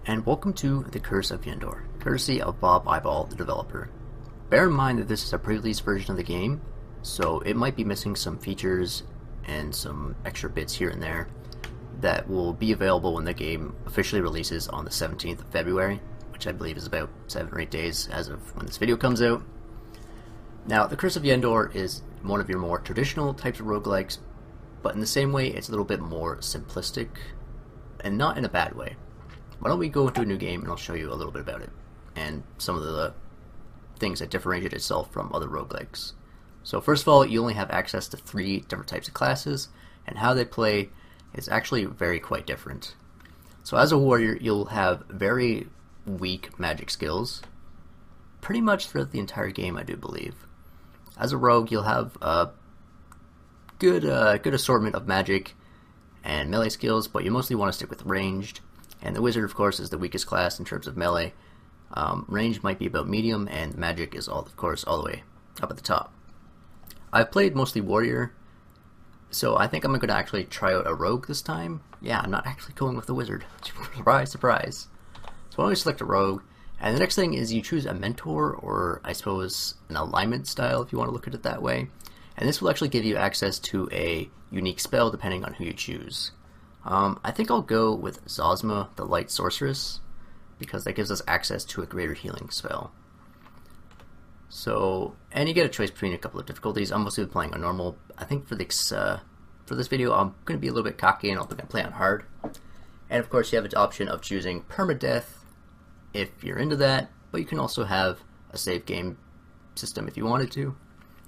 and welcome to the Curse of Yendor, courtesy of Bob Eyeball, the developer. Bear in mind that this is a pre-release version of the game, so it might be missing some features and some extra bits here and there that will be available when the game officially releases on the 17th of February, which I believe is about 7 or 8 days as of when this video comes out. Now, the Curse of Yendor is one of your more traditional types of roguelikes, but in the same way it's a little bit more simplistic, and not in a bad way. Why don't we go into a new game and I'll show you a little bit about it, and some of the things that differentiate itself from other roguelikes. So first of all, you only have access to 3 different types of classes, and how they play is actually quite different. So as a warrior, you'll have very weak magic skills, pretty much throughout the entire game, I do believe. As a rogue, you'll have a good assortment of magic and melee skills, but you mostly want to stick with ranged. And the wizard, of course, is the weakest class in terms of melee. Range might be about medium, and magic is, of course, all the way up at the top. I've played mostly warrior, so I think I'm going to actually try out a rogue this time. Yeah, I'm not actually going with the wizard. Surprise, surprise. So why don't we select a rogue, and the next thing is you choose a mentor, or I suppose an alignment style if you want to look at it that way. And this will actually give you access to a unique spell depending on who you choose. I think I'll go with Zosma, the Light Sorceress, because that gives us access to a greater healing spell. So, and you get a choice between a couple of difficulties. I'm mostly playing on normal. I think for this video, I'm going to be a little bit cocky and I'm going to play on hard. And of course, you have the option of choosing permadeath if you're into that, but you can also have a save game system if you wanted to.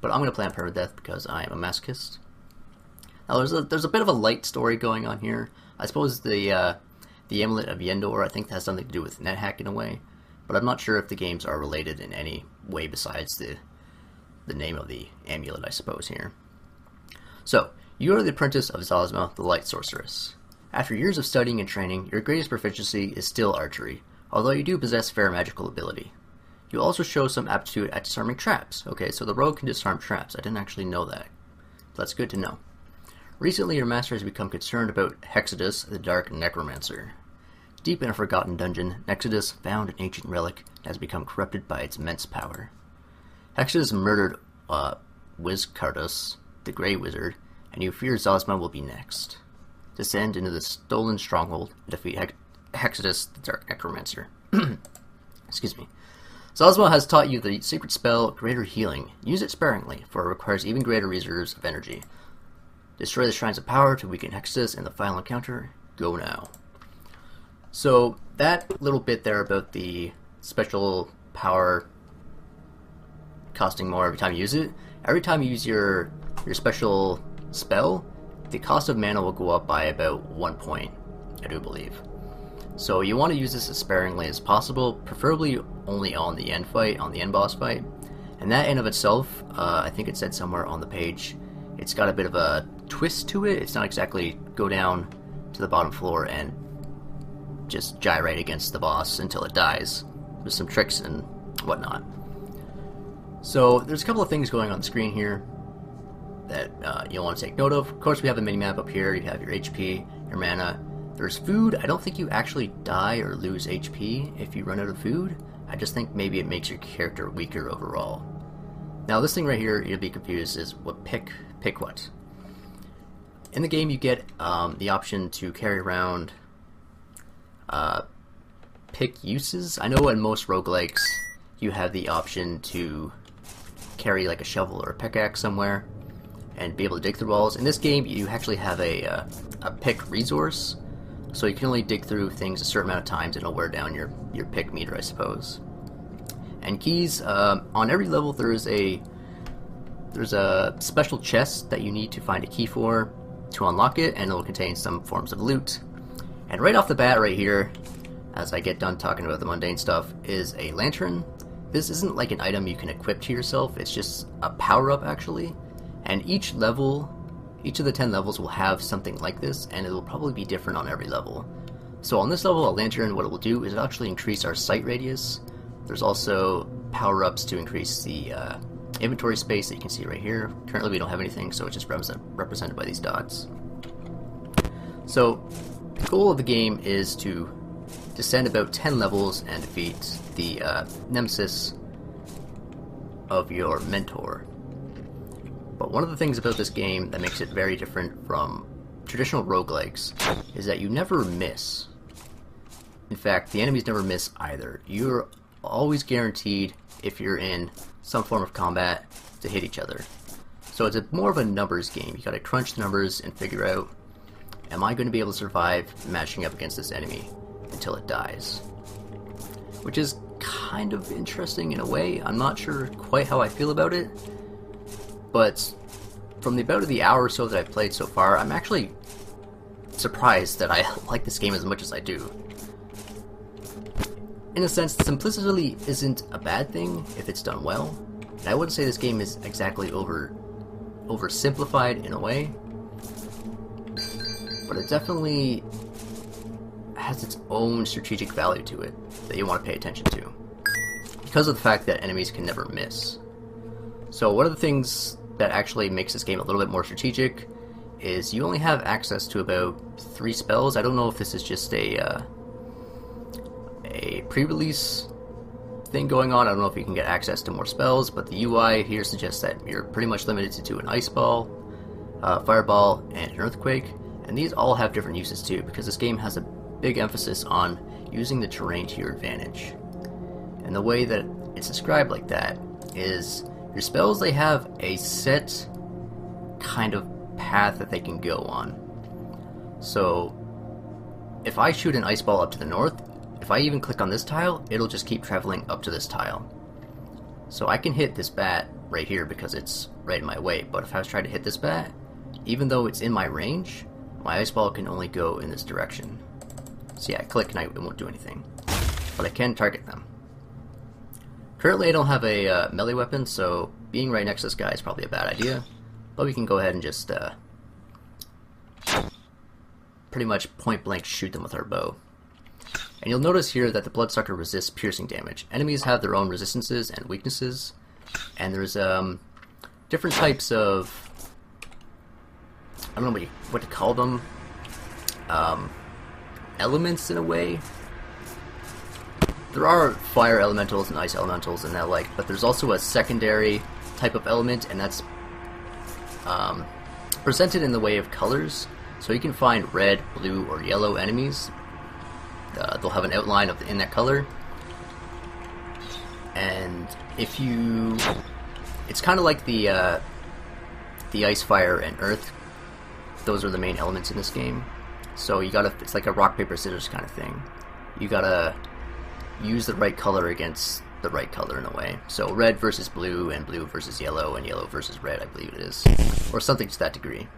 But I'm going to play on permadeath because I am a masochist. Now, there's a bit of a light story going on here. I suppose the Amulet of Yendor, I think, has something to do with NetHack in a way, but I'm not sure if the games are related in any way besides the name of the amulet, I suppose, here. So, you are the apprentice of Zosma, the Light Sorceress. After years of studying and training, your greatest proficiency is still archery, although you do possess fair magical ability. You also show some aptitude at disarming traps. Okay, so the rogue can disarm traps. I didn't actually know that. That's good to know. Recently, your master has become concerned about Hexadus, the Dark Necromancer. Deep in a forgotten dungeon, Hexadus found an ancient relic and has become corrupted by its immense power. Hexadus murdered Wizcardus, the Grey Wizard, and you fear Zosma will be next. Descend into the stolen stronghold and defeat Hexadus, the Dark Necromancer. Excuse me. Zosma has taught you the secret spell Greater Healing. Use it sparingly, for it requires even greater reserves of energy. Destroy the Shrines of Power to weaken Hexadus in the final encounter. Go now. So, that little bit there about the special power costing more every time you use it. Every time you use your special spell, the cost of mana will go up by about 1 point, I do believe. So you want to use this as sparingly as possible, preferably only on the end fight, on the end boss fight. And that in of itself, I think it said somewhere on the page, it's got a bit of a twist to it. It's not exactly go down to the bottom floor and just gyrate against the boss until it dies. There's some tricks and whatnot. So there's a couple of things going on the screen here that you'll want to take note of. Of course, we have the mini-map up here. You have your HP, your mana. There's food. I don't think you actually die or lose HP if you run out of food. I just think maybe it makes your character weaker overall. Now this thing right here, you'll be confused, is what pick what. In the game you get the option to carry around pick uses. I know in most roguelikes you have the option to carry like a shovel or a pickaxe somewhere and be able to dig through walls. In this game you actually have a pick resource, so you can only dig through things a certain amount of times and it'll wear down your pick meter, I suppose. And keys, on every level there's a special chest that you need to find a key for to unlock it, and it will contain some forms of loot. And right off the bat right here, as I get done talking about the mundane stuff, is a lantern. This isn't like an item you can equip to yourself, it's just a power-up actually. And each of the 10 levels will have something like this, and it will probably be different on every level. So on this level, a lantern, what it will do is it'll actually increase our sight radius. There's also power-ups to increase the inventory space that you can see right here. Currently we don't have anything, so it's just represented by these dots. So the goal of the game is to descend about 10 levels and defeat the nemesis of your mentor. But one of the things about this game that makes it very different from traditional roguelikes is that you never miss. In fact, the enemies never miss either. You're always guaranteed, if you're in some form of combat, to hit each other. So it's more of a numbers game. You gotta crunch the numbers and figure out, am I going to be able to survive matching up against this enemy until it dies? Which is kind of interesting in a way. I'm not sure quite how I feel about it, but from about the hour or so that I've played so far, I'm actually surprised that I like this game as much as I do. In a sense, simplicity isn't a bad thing if it's done well, and I wouldn't say this game is exactly oversimplified in a way, but it definitely has its own strategic value to it that you want to pay attention to, because of the fact that enemies can never miss. So one of the things that actually makes this game a little bit more strategic is you only have access to about 3 spells. I don't know if this is just a pre-release thing going on. I don't know if you can get access to more spells, but the UI here suggests that you're pretty much limited to an ice ball, fireball, and an earthquake, and these all have different uses too, because this game has a big emphasis on using the terrain to your advantage. And the way that it's described like that is your spells, they have a set kind of path that they can go on. So if I shoot an ice ball up to the north, if I even click on this tile, it'll just keep traveling up to this tile. So I can hit this bat right here because it's right in my way, but if I was trying to hit this bat, even though it's in my range, my ice ball can only go in this direction. So yeah, I click and it won't do anything, but I can target them. Currently I don't have a melee weapon, so being right next to this guy is probably a bad idea, but we can go ahead and just pretty much point blank shoot them with our bow. And you'll notice here that the Bloodsucker resists piercing damage. Enemies have their own resistances and weaknesses, and there's different types of, I don't know what to call them, elements in a way. There are fire elementals and ice elementals and that like, but there's also a secondary type of element, and that's presented in the way of colors. So you can find red, blue, or yellow enemies. They'll have an outline in that color, and if you, it's kind of like the ice, fire, and earth. Those are the main elements in this game. So you gotta, it's like a rock, paper, scissors kind of thing. You gotta use the right color against the right color in a way. So red versus blue, and blue versus yellow, and yellow versus red, I believe it is, or something to that degree.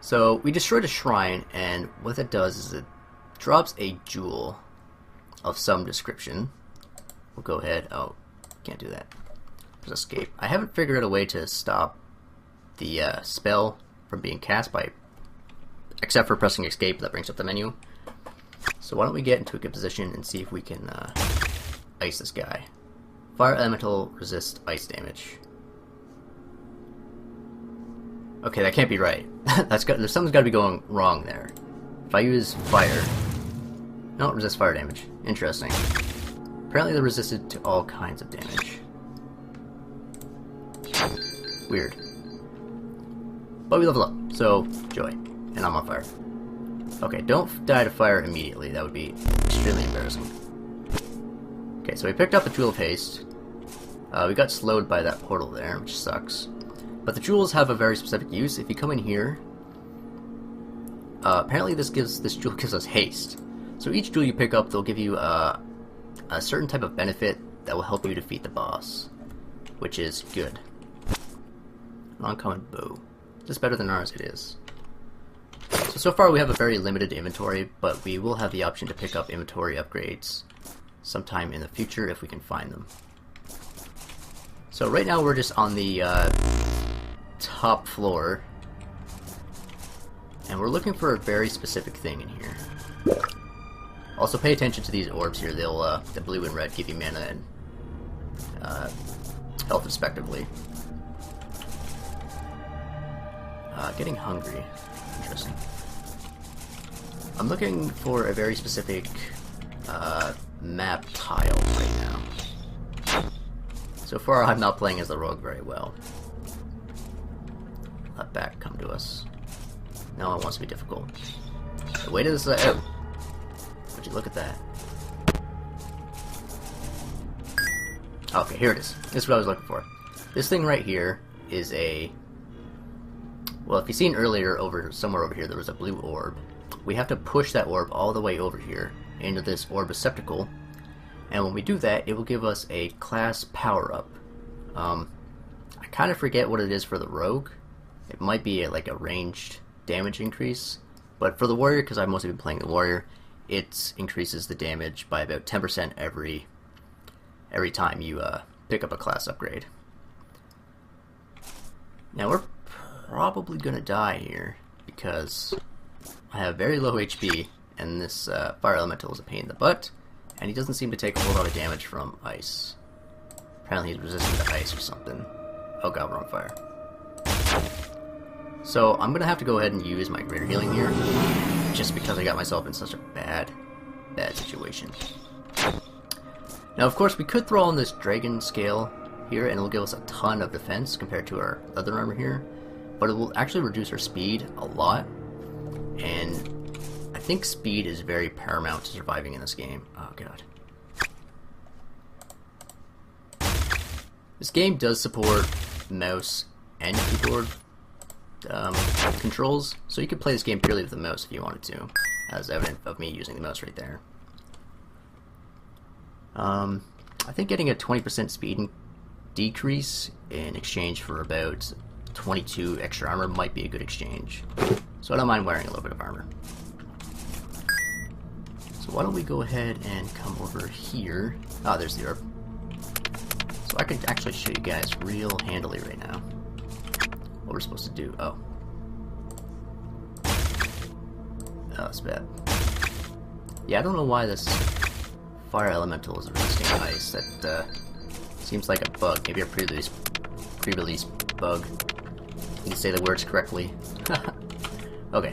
So we destroyed a shrine, and what that does is it drops a jewel of some description. We'll go ahead. Oh, can't do that. Press escape. I haven't figured out a way to stop the spell from being cast by, except for pressing escape. That brings up the menu. So why don't we get into a good position and see if we can ice this guy. Fire elemental resists ice damage. Okay, that can't be right. There's something's got to be going wrong there. If I use fire, no, it resists fire damage. Interesting. Apparently they're resistant to all kinds of damage. Weird. But we level up, so joy. And I'm on fire. Okay, don't die to fire immediately. That would be extremely embarrassing. Okay, so we picked up the Jewel of Haste. We got slowed by that portal there, which sucks. But the jewels have a very specific use. If you come in here, apparently this jewel gives us haste. So each jewel you pick up, they'll give you a certain type of benefit that will help you defeat the boss, which is good. An uncommon bow. Is this better than ours? It is. So far we have a very limited inventory, but we will have the option to pick up inventory upgrades sometime in the future if we can find them. So right now we're just on the top floor, and we're looking for a very specific thing in here. Also pay attention to these orbs here. They'll, the blue and red give you mana and health respectively. Getting hungry. Interesting. I'm looking for a very specific map tile right now. So far, I'm not playing as the rogue very well. Let back come to us. No, it wants to be difficult. The way to this side. Oh! Would you look at that? Okay, here it is. This is what I was looking for. This thing right here is a... Well, if you've seen earlier, somewhere over here, there was a blue orb. We have to push that orb all the way over here into this orb receptacle, and when we do that, it will give us a class power-up. I kind of forget what it is for the rogue. It might be like a ranged damage increase, but for the warrior, because I've mostly been playing the warrior, it increases the damage by about 10% every time you pick up a class upgrade. Now we're probably gonna die here because I have very low HP, and this fire elemental is a pain in the butt, and he doesn't seem to take a whole lot of damage from ice. Apparently he's resistant to ice or something. Oh god, we're on fire. So I'm gonna have to go ahead and use my greater healing here, just because I got myself in such a bad situation. Now of course we could throw on this dragon scale here, and it'll give us a ton of defense compared to our other armor here, but it will actually reduce our speed a lot, and I think speed is very paramount to surviving in this game. Oh god. This game does support mouse and keyboard controls, so you could play this game purely with the mouse if you wanted to, as evident of me using the mouse right there. I think getting a 20% speed decrease in exchange for about 22 extra armor might be a good exchange, so I don't mind wearing a little bit of armor. So why don't we go ahead and come over here. Ah, there's the orb. So I could actually show you guys real handily right now what we're supposed to do. Oh, that's bad. Yeah, I don't know why this fire elemental is resisting ice. That seems like a bug. Maybe a pre-release bug. You can say the words correctly. Okay.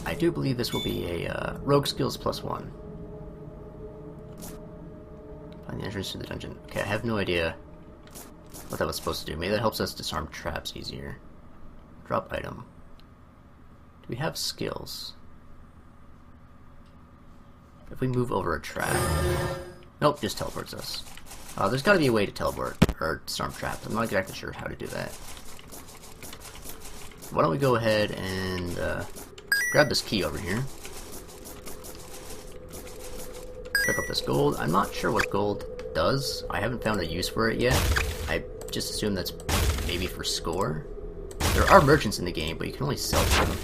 I do believe this will be a rogue skills +1. Find the entrance to the dungeon. Okay, I have no idea what that was supposed to do. Maybe that helps us disarm traps easier. Drop item. Do we have skills? If we move over a trap... Nope, just teleports us. There's got to be a way to teleport, or disarm traps. I'm not exactly sure how to do that. Why don't we go ahead and grab this key over here. Pick up this gold. I'm not sure what gold does. I haven't found a use for it yet. I just assume that's maybe for score. There are merchants in the game, but you can only sell them.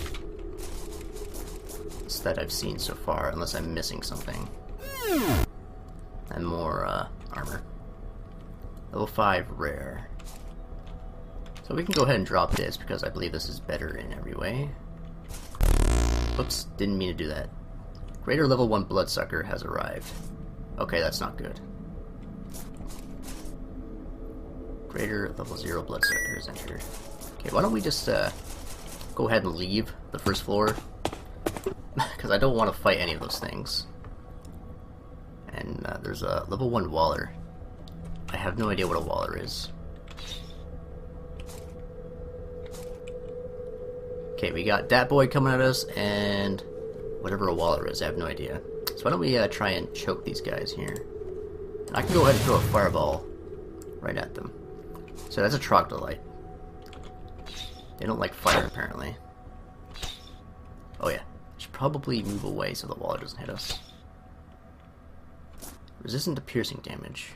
That's that I've seen so far, unless I'm missing something. And more armor. Level 5 rare. So we can go ahead and drop this because I believe this is better in every way. Oops, didn't mean to do that. Greater level 1 bloodsucker has arrived. Okay, that's not good. Greater level 0 bloodsucker is entered. Okay, why don't we just go ahead and leave the first floor? Because I don't want to fight any of those things. And there's a level 1 waller. I have no idea what a waller is. Okay, we got that boy coming at us, and whatever a waller is, I have no idea. So why don't we try and choke these guys here. And I can go ahead and throw a fireball right at them. So that's a troglodyte. They don't like fire, apparently. Oh yeah, should probably move away so the waller doesn't hit us. Resistant to piercing damage.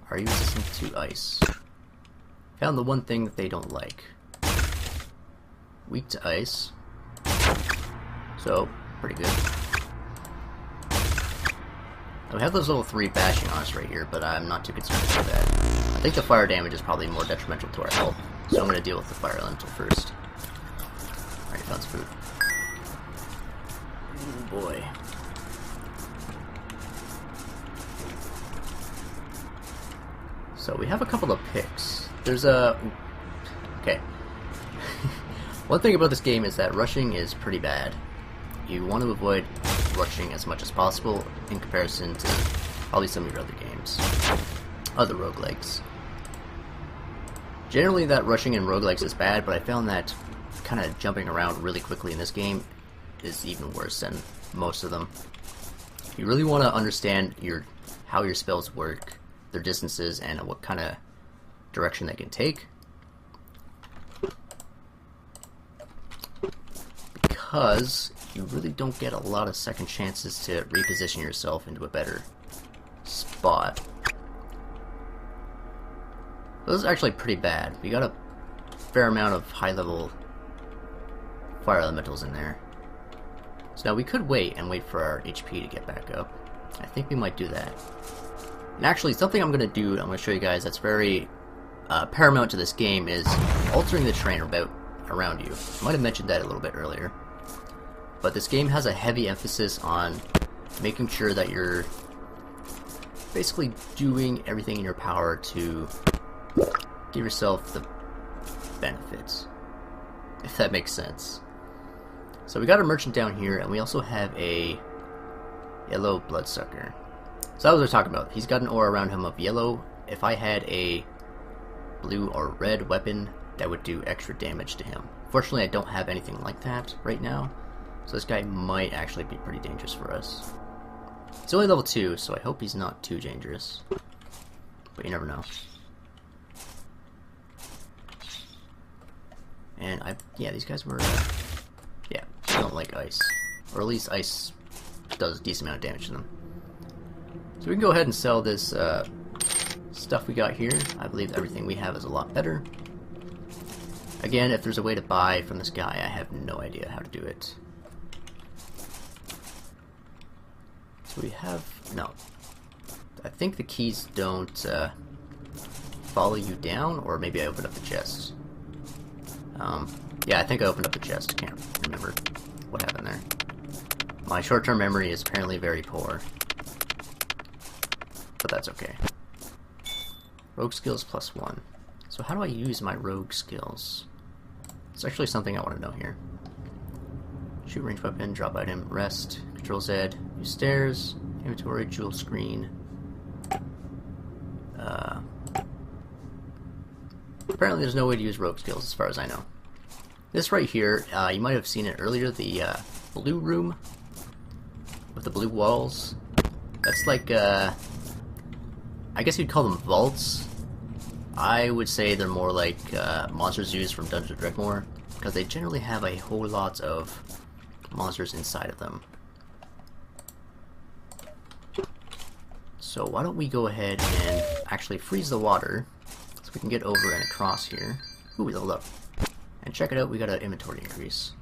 Are you resistant to ice? Found the one thing that they don't like. Weak to ice. So, pretty good. We have those level 3 bashing on us right here, but I'm not too concerned about that. I think the fire damage is probably more detrimental to our health, so I'm going to deal with the fire elemental first. Alright, found some food. Oh boy. So we have a couple of picks. There's a... Okay. One thing about this game is that rushing is pretty bad. You want to avoid rushing as much as possible in comparison to probably some of your other games, other roguelikes. Generally that rushing in roguelikes is bad, but I found that kind of jumping around really quickly in this game is even worse than most of them. If you really want to understand how your spells work, their distances, and what kind of direction they can take, because you really don't get a lot of second chances to reposition yourself into a better spot. This is actually pretty bad. We got a fair amount of high-level fire elementals in there. So now we could wait for our HP to get back up. I think we might do that. And actually, something I'm going to do, I'm going to show you guys that's very paramount to this game, is altering the terrain around you. I might have mentioned that a little bit earlier. But this game has a heavy emphasis on making sure that you're basically doing everything in your power to give yourself the benefits, if that makes sense. So we got a merchant down here, and we also have a yellow bloodsucker. So that was what I was talking about. He's got an aura around him of yellow. If I had a blue or red weapon, that would do extra damage to him. Fortunately, I don't have anything like that right now, so this guy might actually be pretty dangerous for us. He's only level 2, so I hope he's not too dangerous. But you never know. And yeah, these guys were, yeah, they don't like ice. Or at least ice does a decent amount of damage to them. So we can go ahead and sell this stuff we got here. I believe everything we have is a lot better. Again, if there's a way to buy from this guy, I have no idea how to do it. So we have, no. I think the keys don't follow you down, or maybe I opened up the chest. Yeah, I think I opened up the chest. I can't remember what happened there. My short-term memory is apparently very poor. But that's okay. Rogue skills +1. So how do I use my rogue skills? It's actually something I want to know here. Shoot ranged weapon, drop item, rest, Control Z, use stairs, inventory, jewel screen. Apparently there's no way to use rogue skills as far as I know. This right here, you might have seen it earlier, the blue room with the blue walls. That's like, I guess you'd call them vaults. I would say they're more like monster zoos from Dungeons & Dragons, because they generally have a whole lot of monsters inside of them. So why don't we go ahead and actually freeze the water, so we can get over and across here. Ooh, we leveled up. And check it out, we got an inventory increase.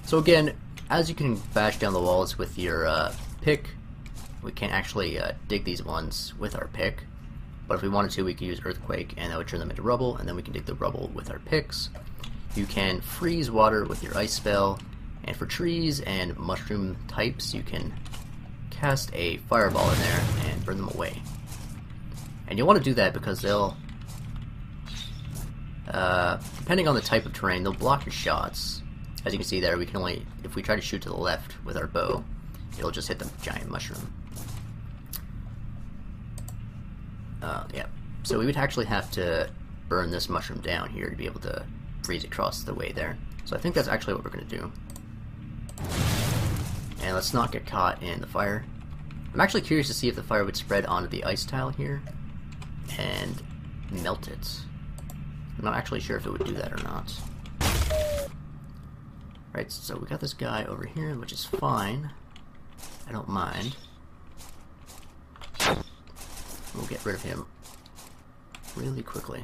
So again, as you can bash down the walls with your pick, we can't actually dig these ones with our pick. But if we wanted to, we could use Earthquake, and that would turn them into rubble, and then we can dig the rubble with our picks. You can freeze water with your ice spell, and for trees and mushroom types, you can cast a fireball in there and burn them away. And you'll want to do that because they'll, depending on the type of terrain, they'll block your shots. As you can see there, we can only, if we try to shoot to the left with our bow, it'll just hit the giant mushroom. Yeah, so we would actually have to burn this mushroom down here to be able to freeze across the way there. So I think that's actually what we're going to do. And let's not get caught in the fire. I'm actually curious to see if the fire would spread onto the ice tile here and melt it. I'm not actually sure if it would do that or not. Right, so we got this guy over here, which is fine. I don't mind. We'll get rid of him really quickly.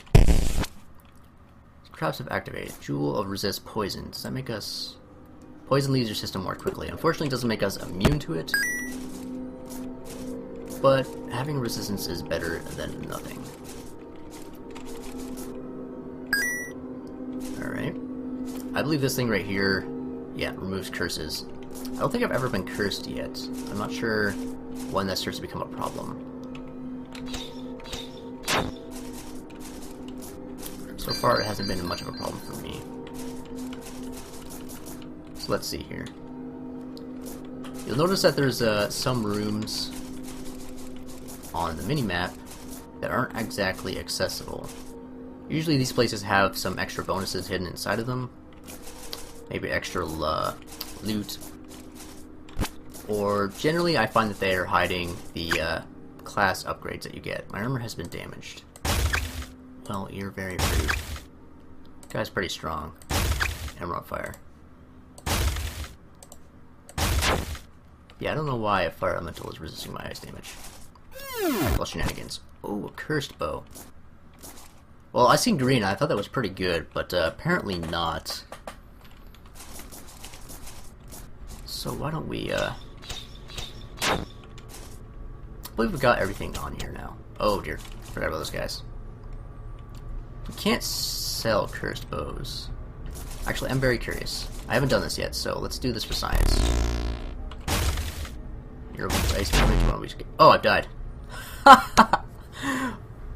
Traps have activated. Jewel of resist poison. Does that make us... Poison leaves your system more quickly. Unfortunately, it doesn't make us immune to it. But having resistance is better than nothing. Alright. I believe this thing right here, yeah, removes curses. I don't think I've ever been cursed yet. I'm not sure when that starts to become a problem. So far, it hasn't been much of a problem for me. So let's see here. You'll notice that there's some rooms on the minimap that aren't exactly accessible. Usually these places have some extra bonuses hidden inside of them. Maybe extra loot. Or generally I find that they are hiding the class upgrades that you get. My armor has been damaged. Well, you're very rude. Guy's pretty strong. And we're on fire. Yeah, I don't know why a fire elemental is resisting my ice damage. Well, shenanigans. Oh, a cursed bow. Well, I seen green. I thought that was pretty good, but apparently not. So why don't we, I believe we got everything on here now. Oh dear, forgot about those guys. We can't sell cursed bows. Actually, I'm very curious. I haven't done this yet, so let's do this for science. You're ice damage. Oh, I've died.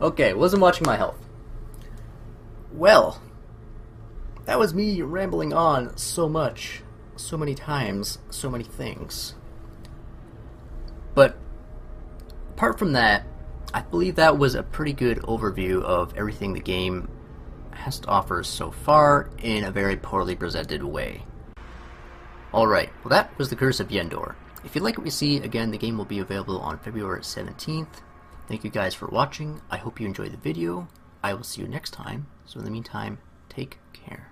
Okay, wasn't watching my health. Well, that was me rambling on so much, so many times, so many things. But apart from that, I believe that was a pretty good overview of everything the game has to offer so far in a very poorly presented way. Alright, well that was the Curse of Yendor. If you like what you see, again, the game will be available on February 17th. Thank you guys for watching. I hope you enjoyed the video. I will see you next time. So in the meantime, take care.